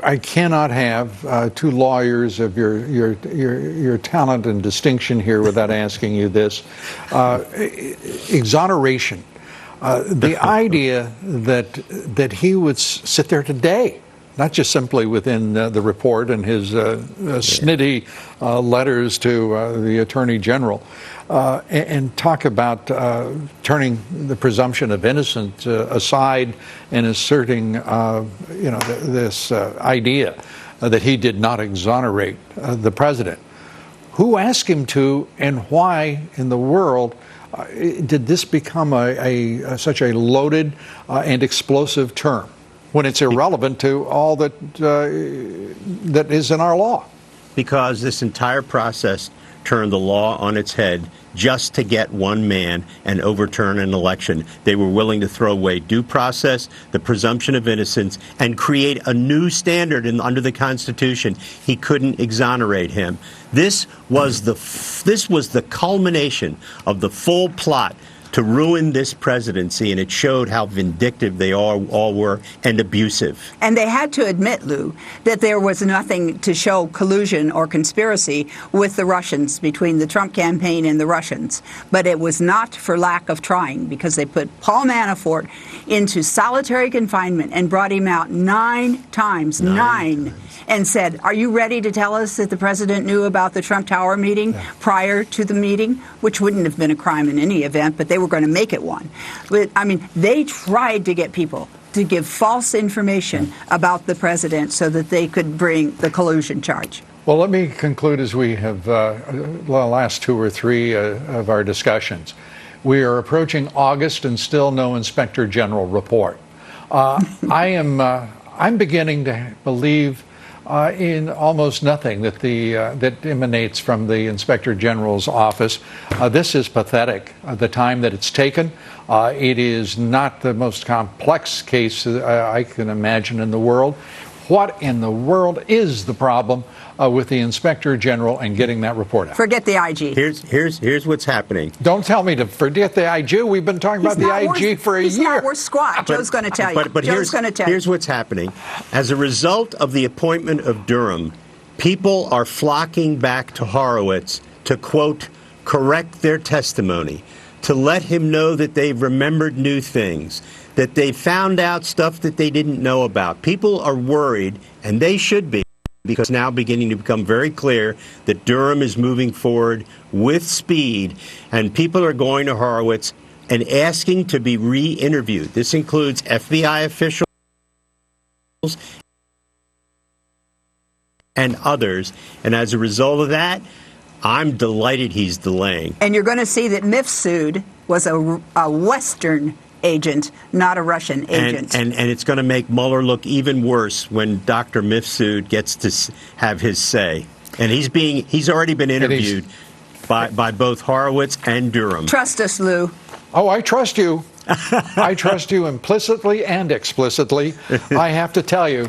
I cannot have two lawyers of your talent and distinction here without asking you this. Exoneration. The idea that he would sit there today, not just simply within the report and his snitty letters to the Attorney General, and talk about turning the presumption of innocence aside and asserting, this idea that he did not exonerate the president. Who asked him to, and why in the world did this become such a loaded and explosive term, when it's irrelevant to all that is in our law? Because this entire process turned the law on its head just to get one man and overturn an election. They were willing to throw away due process, the presumption of innocence, and create a new standard under the Constitution. He couldn't exonerate him. This was the culmination of the full plot to ruin this presidency, and it showed how vindictive they all were and abusive. And they had to admit, Lou, that there was nothing to show collusion or conspiracy with the Russians, between the Trump campaign and the Russians. But it was not for lack of trying, because they put Paul Manafort into solitary confinement and brought him out nine times, and said, are you ready to tell us that the president knew about the Trump Tower meeting prior to the meeting, which wouldn't have been a crime in any event, but they were going to make it one. I mean, they tried to get people to give false information about the president so that they could bring the collusion charge. Well, let me conclude as we have the last two or three of our discussions. We are approaching August and still no Inspector General report. I'm beginning to believe in almost nothing that that emanates from the Inspector General's office. This is pathetic. The time that it's taken. It is not the most complex case I can imagine in the world. What in the world is the problem with the Inspector General and getting that report out? Forget the IG. Here's what's happening. Don't tell me to forget the IG. We've been talking about the IG for a year. He's not worth squat. Joe's going to tell you. But here's what's happening. As a result of the appointment of Durham, people are flocking back to Horowitz to, quote, correct their testimony, to let him know that they've remembered new things, that they found out stuff that they didn't know about. People are worried, and they should be, because now beginning to become very clear that Durham is moving forward with speed, and people are going to Horowitz and asking to be re-interviewed. This includes FBI officials and others, and as a result of that, I'm delighted he's delaying. And you're going to see that Mifsud was a Western agent, not a Russian agent. And it's going to make Mueller look even worse when Dr. Mifsud gets to have his say. And he's already been interviewed by both Horowitz and Durham. Trust us, Lou. Oh, I trust you. I trust you implicitly and explicitly. I have to tell you.